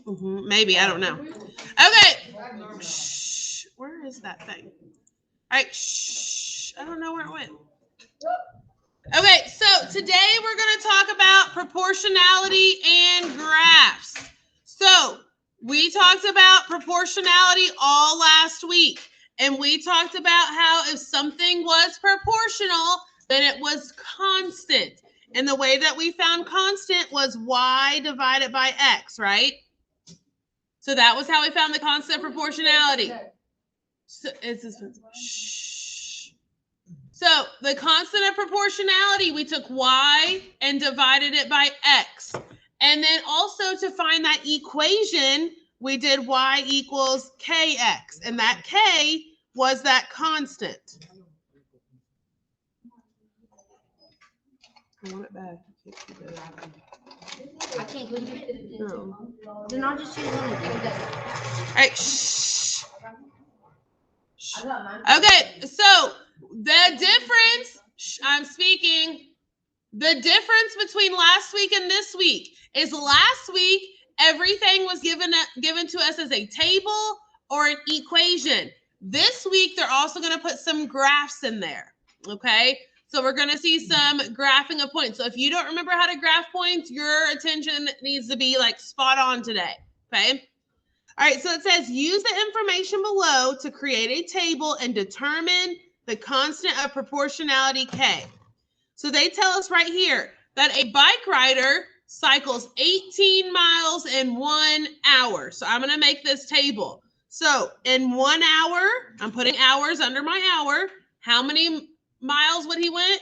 Maybe, I don't know. Okay. Shh. Where is that thing? All right. Shh. I don't know where it went. Okay, so today we're going to talk about proportionality and graphs. So we talked about proportionality all last week, and we talked about how if something was proportional, then it was constant. And the way that we found constant was y divided by x, right? So that was how we found the constant of proportionality. So, shh. So the constant of proportionality, we took y and divided it by x. And then also to find that equation, we did y equals kx. And that k was that constant. I want it back. I can't go get it. No. Then I'll just use one of these. All right, shh. Okay, so the difference, I'm speaking, the difference between last week and this week is last week, everything was given to us as a table or an equation. This week, they're also going to put some graphs in there, okay? So we're going to see some graphing of points. So if you don't remember how to graph points, your attention needs to be like spot on today, okay? All right, so it says use the information below to create a table and determine the constant of proportionality K. So they tell us right here that a bike rider cycles 18 miles in 1 hour. So I'm going to make this table. So in 1 hour, I'm putting hours under my hour. How many miles would he went?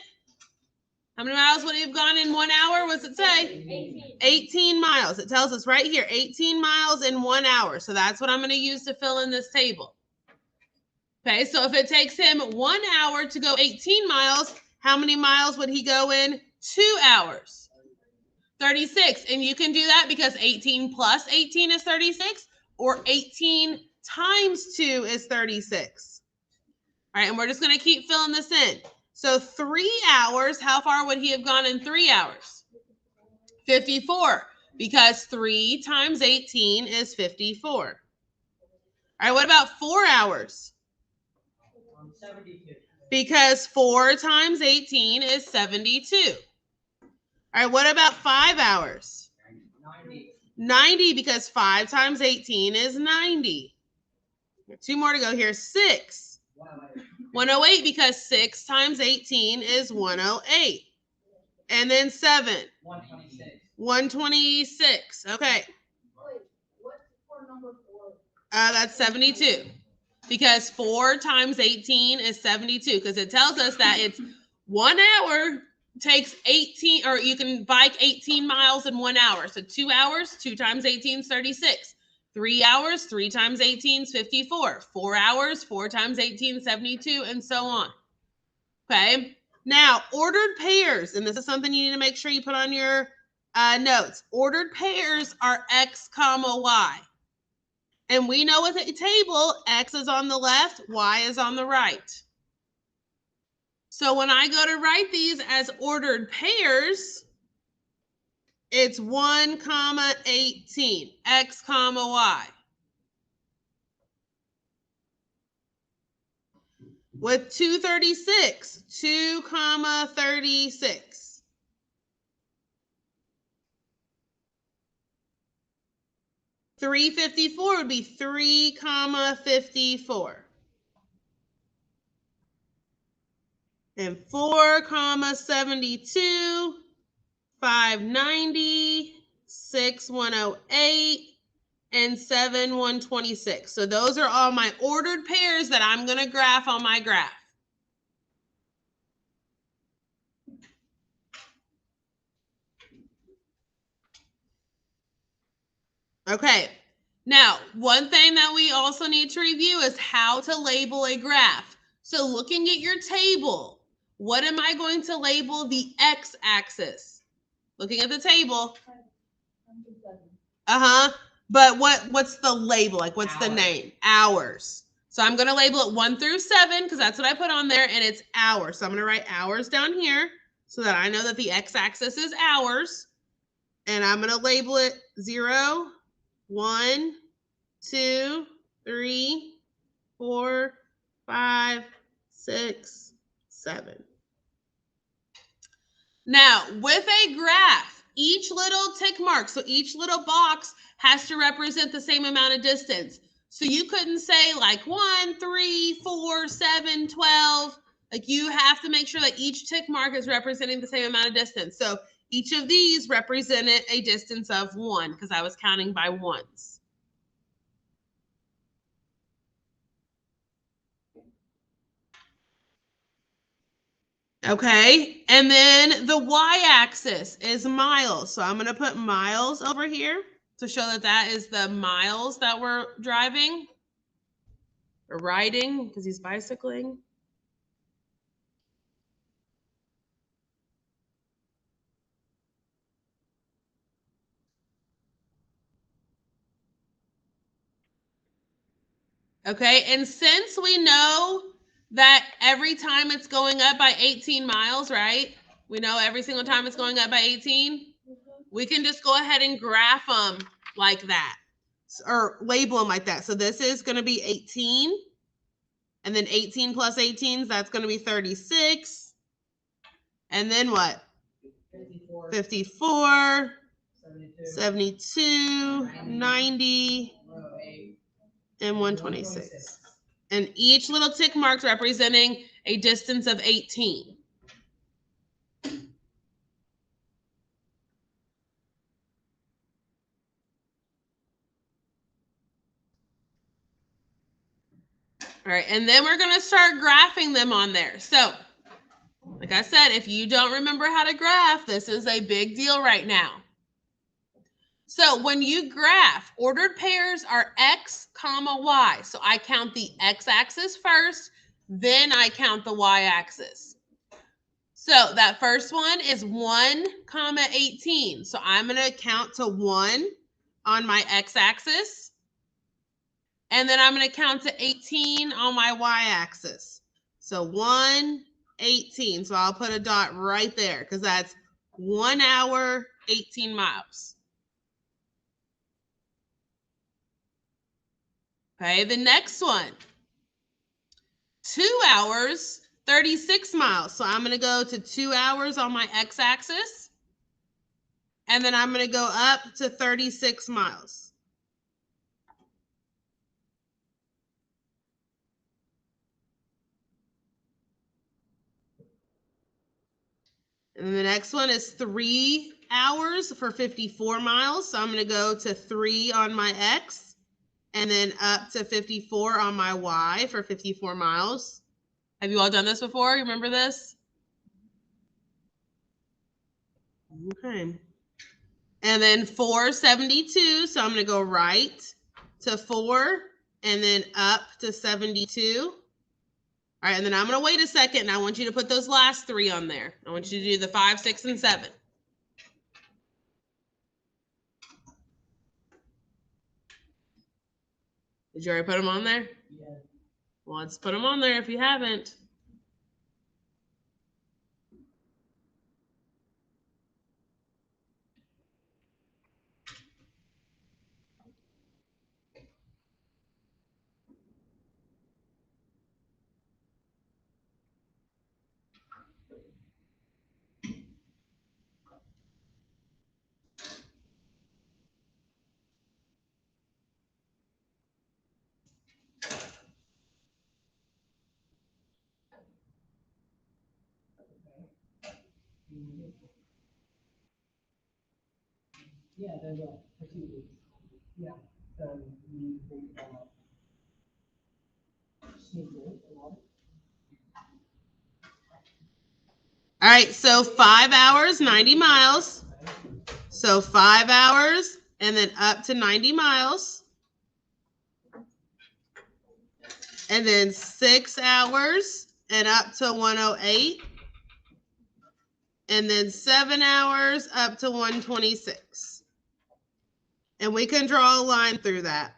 How many miles would he have gone in 1 hour? What's it say? 18 miles. It tells us right here, 18 miles in 1 hour. So that's what I'm going to use to fill in this table. Okay, so if it takes him 1 hour to go 18 miles, how many miles would he go in 2 hours? 36. And you can do that because 18 plus 18 is 36, or 18 times 2 is 36. All right, and we're just going to keep filling this in. So 3 hours, how far would he have gone in 3 hours? 54, because 3 times 18 is 54. All right, what about 4 hours? 72. Because 4 times 18 is 72. All right, what about 5 hours? 90. 90, because 5 times 18 is 90. 2 more to go here. 6. 108, because 6 times 18 is 108. And then 7. 126. 126. Okay. What's for number 4? That's 72. Because 4 times 18 is 72. Because it tells us that it's 1 hour takes 18, or you can bike 18 miles in 1 hour. So 2 hours, 2 times 18 is 36. 3 hours, 3 times 18 is 54. 4 hours, 4 times 18 is 72, and so on. Okay. Now, ordered pairs, and this is something you need to make sure you put on your notes. Ordered pairs are x comma y. And we know with a table, x is on the left, y is on the right. So when I go to write these as ordered pairs, it's 1 comma 18, x comma y. With 236, 2 comma 36. 354 would be 3 comma 54. And 4 comma 72, 590, 6 108, and 7 126. So those are all my ordered pairs that I'm going to graph on my graph. Okay, now one thing that we also need to review is how to label a graph. So looking at your table, what am I going to label the x-axis? Looking at the table. But what's the label? Like, what's the name? Hours. So I'm going to label it 1 through 7 because that's what I put on there, and it's hours. So I'm going to write hours down here so that I know that the x-axis is hours. And I'm going to label it 0, 1, 2, 3, 4, 5, 6, 7. Now, with a graph, each little tick mark, so each little box has to represent the same amount of distance. So you couldn't say like 1, 3, 4, 7, 12. Like you have to make sure that each tick mark is representing the same amount of distance. So each of these represented a distance of 1 because I was counting by ones. Okay, and then the y-axis is miles. So I'm going to put miles over here to show that that is the miles that we're driving or riding because he's bicycling. Okay, and since we know that every time it's going up by 18 miles, right? We know every single time it's going up by 18. We can just go ahead and graph them like that or label them like that. So this is going to be 18. And then 18 plus 18, that's going to be 36. And then what? 54, 72, 90, and 126. And each little tick mark's representing a distance of 18. All right, and then we're going to start graphing them on there. So, like I said, if you don't remember how to graph, this is a big deal right now. So when you graph, ordered pairs are x, comma, y. So I count the x-axis first, then I count the y-axis. So that first one is 1, comma, 18. So I'm going to count to 1 on my x-axis. And then I'm going to count to 18 on my y-axis. So 1, 18. So I'll put a dot right there because that's 1 hour, 18 miles. Okay, the next one, 2 hours, 36 miles. So I'm going to go to 2 hours on my x-axis. And then I'm going to go up to 36 miles. And then the next one is 3 hours for 54 miles. So I'm going to go to 3 on my x and then up to 54 on my y for 54 miles. Have you all done this before? You remember this? Okay. And then 472. So I'm going to go right to 4 and then up to 72. All right, and then I'm going to wait a second, and I want you to put those last 3 on there. I want you to do the 5, 6, and 7. Did you already put them on there? Yeah. Well, let's put them on there if you haven't. Yeah, there's a for 2 weeks. Yeah, so you think All right, so 5 hours, 90 miles. So 5 hours and then up to 90 miles. And then 6 hours and up to 108. And then 7 hours up to 126. And we can draw a line through that.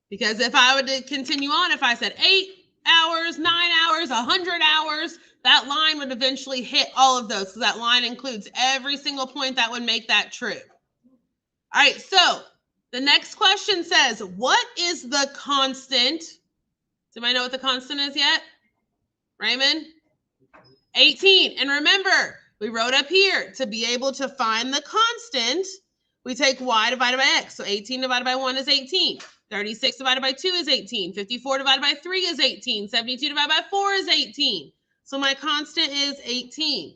Because if I were to continue on, if I said 8 hours, 9 hours, 100 hours, that line would eventually hit all of those, because that line includes every single point that would make that true. All right, so the next question says, what is the constant? Does anybody know what the constant is yet? Raymond? 18. And remember, we wrote up here, to be able to find the constant, we take y divided by x. So 18 divided by 1 is 18. 36 divided by 2 is 18. 54 divided by 3 is 18. 72 divided by 4 is 18. So my constant is 18.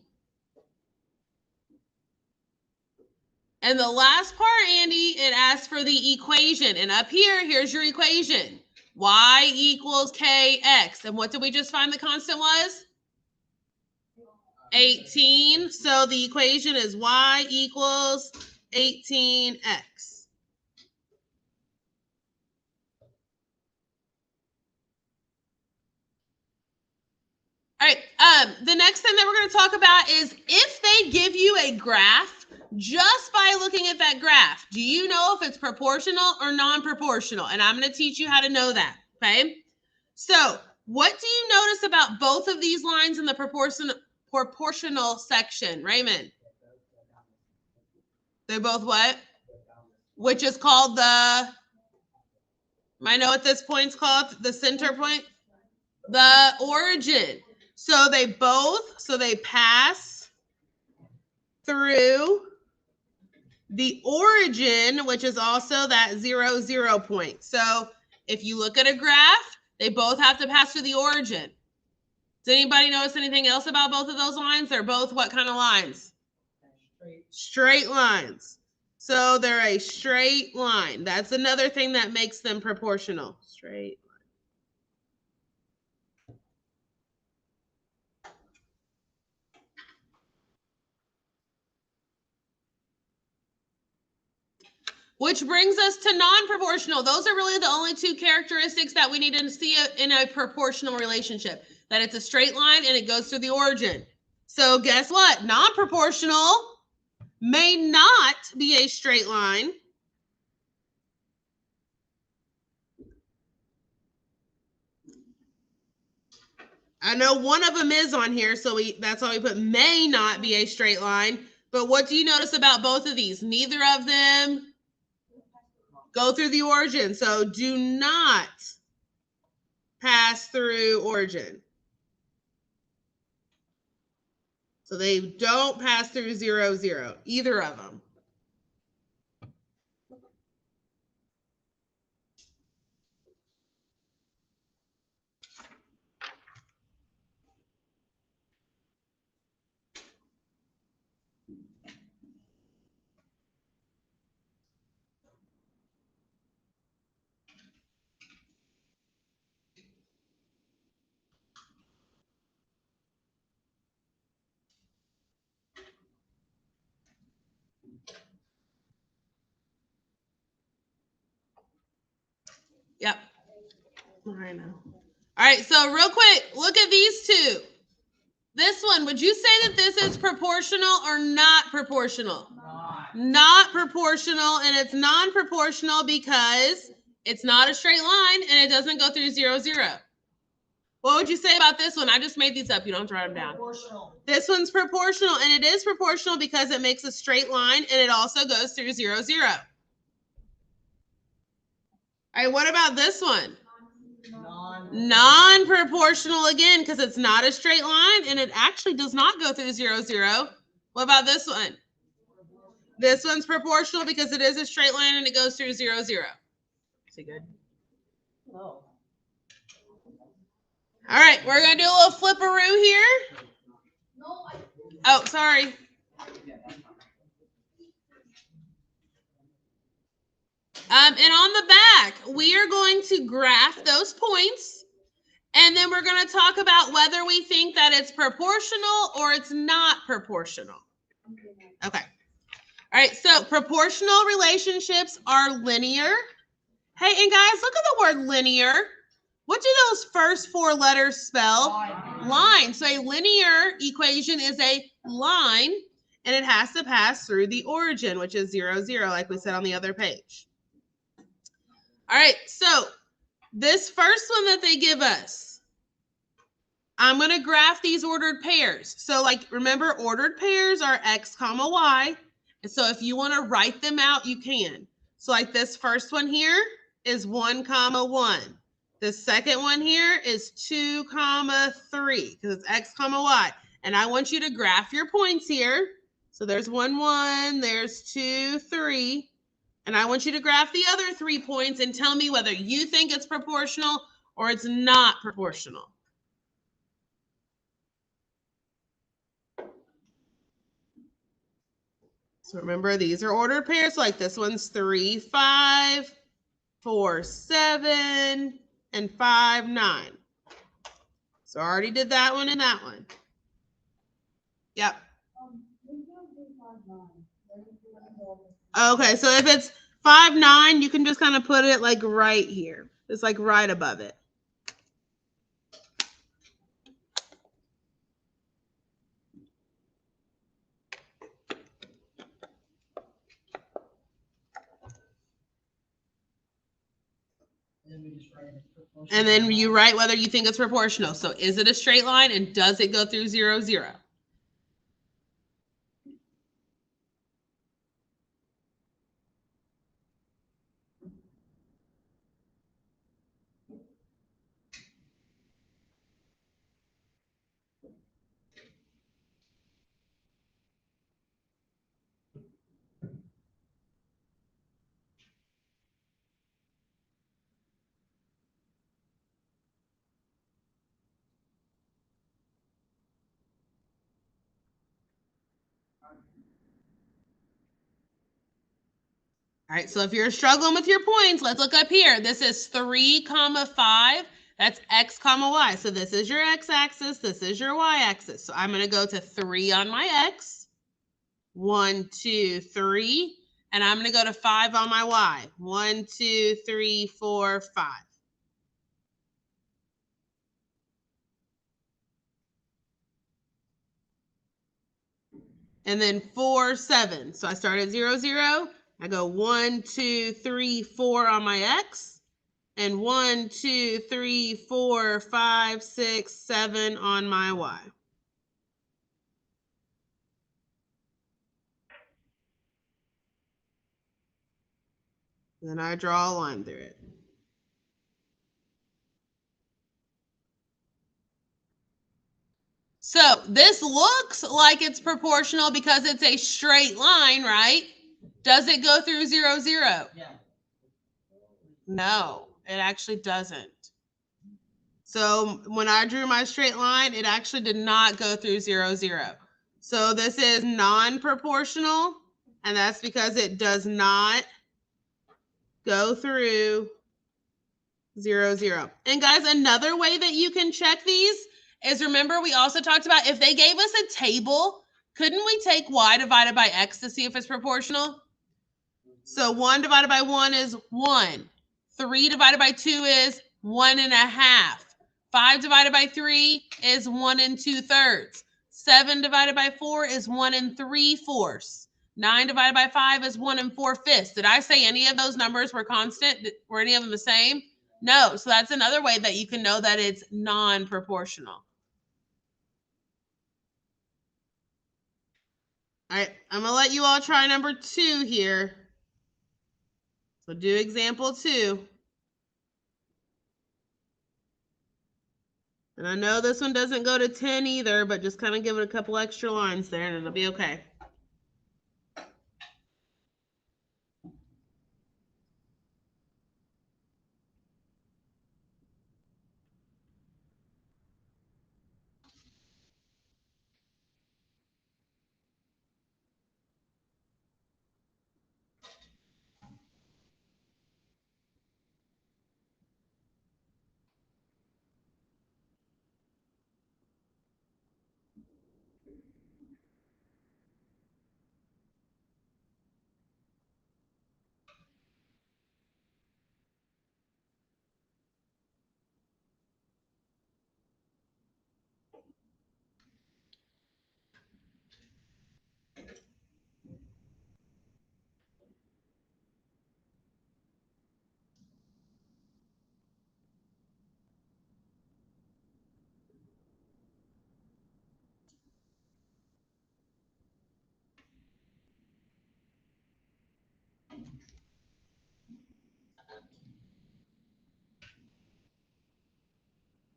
And the last part, Andy, it asks for the equation. And up here, here's your equation. Y equals kx. And what did we just find the constant was? 18. So the equation is y equals 18x. All right, the next thing that we're going to talk about is if they give you a graph, just by looking at that graph, do you know if it's proportional or non-proportional? And I'm going to teach you how to know that, okay? So what do you notice about both of these lines in the proportional section, Raymond? They're both what? Which is called the, I know what this point's called, the center point? The origin. So they pass through the origin, which is also that 0, 0 point. So if you look at a graph, they both have to pass through the origin. Does anybody notice anything else about both of those lines? They're both what kind of lines? Straight lines. So they're a straight line. That's another thing that makes them proportional. Straight. Which brings us to non-proportional. Those are really the only two characteristics that we need to see in a proportional relationship. That it's a straight line and it goes through the origin. So guess what? Non-proportional may not be a straight line. I know one of them is on here, so that's why we put may not be a straight line. But what do you notice about both of these? Neither of them go through the origin. So do not pass through origin. So they don't pass through 0, 0, either of them. Yep. I know. All right, so real quick, look at these two. This one, would you say that this is proportional or not proportional? Not proportional, and it's non-proportional because it's not a straight line and it doesn't go through 0, 0. What would you say about this one? I just made these up. You don't have to write them down. Proportional. This one's proportional, and it is proportional because it makes a straight line and it also goes through 0, 0. All right, what about this one? Non-proportional again, because it's not a straight line and it actually does not go through 0, 0. What about this one? This one's proportional because it is a straight line and it goes through 0, 0. Is it good? No. All right, we're going to do a little flipperoo here. Oh, sorry. And on the back, we are going to graph those points, and then we're going to talk about whether we think that it's proportional or it's not proportional. Okay. All right, so proportional relationships are linear. Hey, and guys, look at the word linear. What do those first 4 letters spell? Line. So a linear equation is a line, and it has to pass through the origin, which is 0, 0, like we said on the other page. All right, so this first one that they give us, I'm going to graph these ordered pairs. So like, remember, ordered pairs are x comma y. And so if you want to write them out, you can. So like this first one here is 1 comma 1. The second one here is 2 comma 3 because it's x comma y. And I want you to graph your points here. So there's 1, 1, there's 2, 3. And I want you to graph the other 3 points and tell me whether you think it's proportional or it's not proportional. So remember, these are ordered pairs. Like this one's 3, 5, 4, 7, and 5, 9. So I already did that one and that one. Yep. Okay, so if it's 5, 9, you can just kind of put it like right here. It's like right above it. And then you write whether you think it's proportional. So is it a straight line and does it go through 0, 0? All right, so if you're struggling with your points, let's look up here. This is 3 comma 5. That's x comma y. So this is your x-axis. This is your y-axis. So I'm going to go to 3 on my x. 1, 2, 3. And I'm going to go to 5 on my y. 1, 2, 3, 4, 5. And then 4, 7. So I start at 0, 0. I go 1, 2, 3, 4 on my x. And 1, 2, 3, 4, 5, 6, 7 on my y. Then I draw a line through it. So this looks like it's proportional because it's a straight line, right? Does it go through 0, 0? Yeah. No, it actually doesn't. So when I drew my straight line, it actually did not go through 0, 0. So this is non-proportional, and that's because it does not go through 0, 0. And guys, another way that you can check these is, remember, we also talked about if they gave us a table, couldn't we take y divided by x to see if it's proportional? So 1 divided by 1 is 1. 3 divided by 2 is 1.5. 5 divided by 3 is 1 2/3. 7 divided by 4 is 1 3/4. 9 divided by 5 is 1 4/5. Did I say any of those numbers were constant? Were any of them the same? No. So that's another way that you can know that it's non-proportional. All right, I'm going to let you all try number 2 here. So do example 2. And I know this one doesn't go to 10 either, but just kind of give it a couple extra lines there and it'll be okay.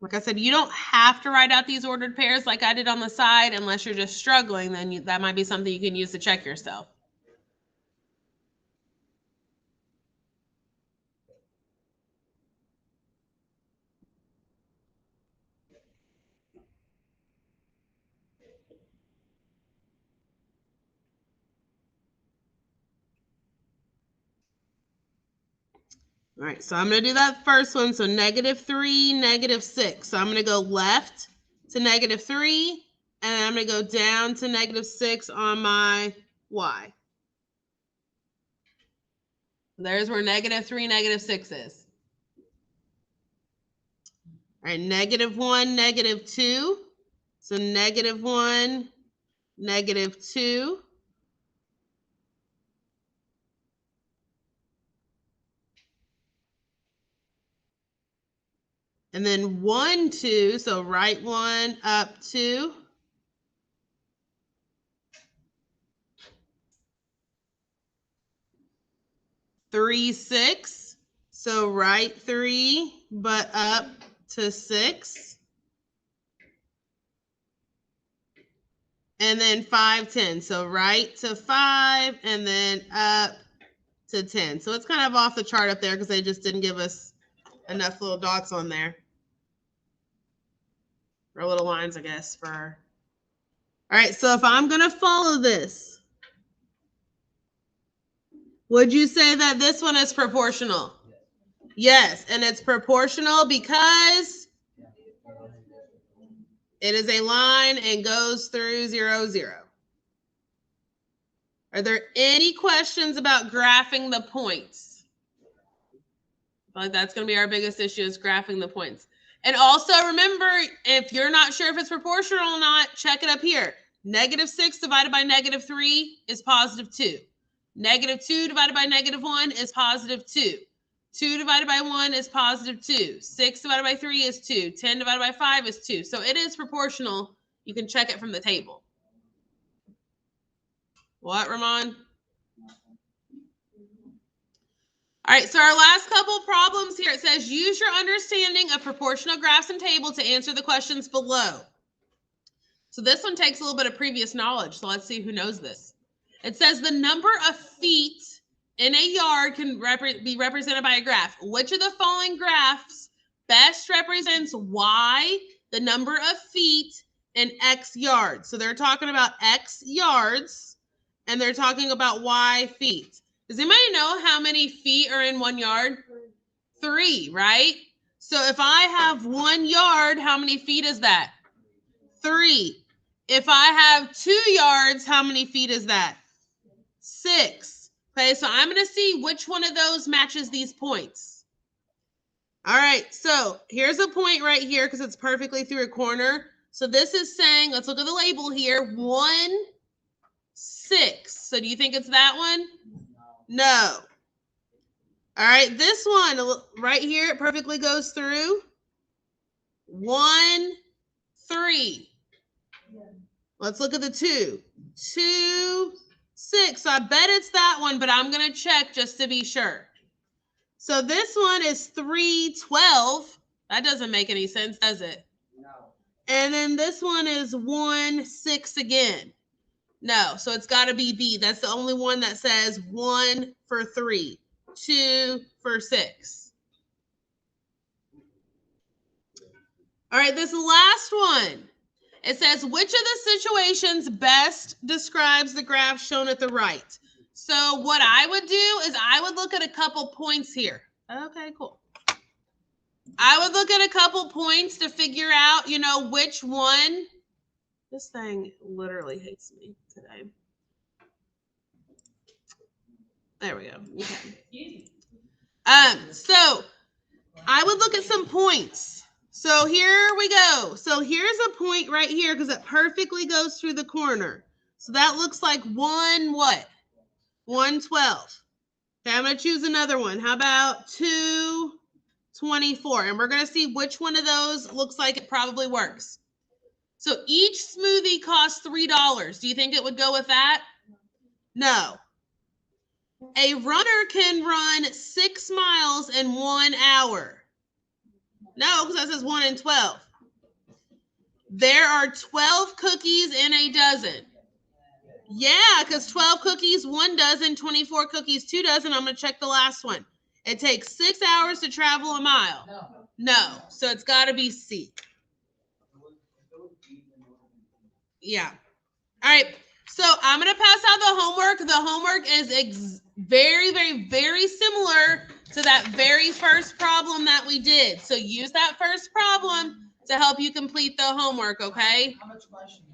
Like I said, you don't have to write out these ordered pairs like I did on the side unless you're just struggling. Then that might be something you can use to check yourself. All right, so I'm going to do that first one. So -3, -6. So I'm going to go left to -3, and I'm going to go down to -6 on my y. There's where -3, -6 is. All right, -1, -2. So -1, -2. And then 1, 2, so right 1, up 2. Three, 6, so right 3, but up to 6. And then 5, 10, so right to 5, and then up to 10. So it's kind of off the chart up there because they just didn't give us enough little dots on there. Or little lines, I guess, for... All right, so if I'm going to follow this, would you say that this one is proportional? Yes, and it's proportional because it is a line and goes through 0, 0. Are there any questions about graphing the points? I feel like that's going to be our biggest issue is graphing the points. And also remember, if you're not sure if it's proportional or not, check it up here. -6 divided by -3 is +2. -2 divided by -1 is +2. 2 divided by 1 is +2. 6 divided by 3 is 2. 10 divided by 5 is 2. So it is proportional. You can check it from the table. What, Ramon? All right, so our last couple problems here, it says, use your understanding of proportional graphs and table to answer the questions below. So this one takes a little bit of previous knowledge, so let's see who knows this. It says the number of feet in a yard can be represented by a graph. Which of the following graphs best represents y, the number of feet, in x yards? So they're talking about x yards, and they're talking about y feet. Does anybody know how many feet are in 1 yard? 3, right? So if I have 1 yard, how many feet is that? 3. If I have 2 yards, how many feet is that? 6. Okay, so I'm going to see which one of those matches these points. All right, so here's a point right here because it's perfectly through a corner. So this is saying, let's look at the label here, 1, 6. So do you think it's that one? No. All right, this one right here, it perfectly goes through. 1, 3. Let's look at the 2. 2, 6. I bet it's that one, but I'm going to check just to be sure. So this one is 3, 12. That doesn't make any sense, does it? No. And then this one is 1, 6 again. No, so it's got to be B. That's the only one that says 1 for 3, 2 for 6. All right, this last one. It says, which of the situations best describes the graph shown at the right? So what I would do is I would look at a couple points here. Okay, cool. I would look at a couple points to figure out, which one. This thing literally hates me today. There we go. Okay. So I would look at some points. So here we go. So here's a point right here because it perfectly goes through the corner. So that looks like 1 what? 112. Okay, I'm going to choose another one. How about 224? And we're going to see which one of those looks like it probably works. So each smoothie costs $3. Do you think it would go with that? No. A runner can run 6 miles in 1 hour. No, because that says 1 in 12. There are 12 cookies in a dozen. Yeah, because 12 cookies, 1 dozen, 24 cookies, 2 dozen. I'm going to check the last one. It takes 6 hours to travel a mile. No, so it's got to be C. Yeah. All right. So I'm going to pass out the homework. The homework is very, very, very similar to that very first problem that we did. So use that first problem to help you complete the homework, okay? How much questions?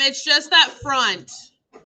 It's just that front.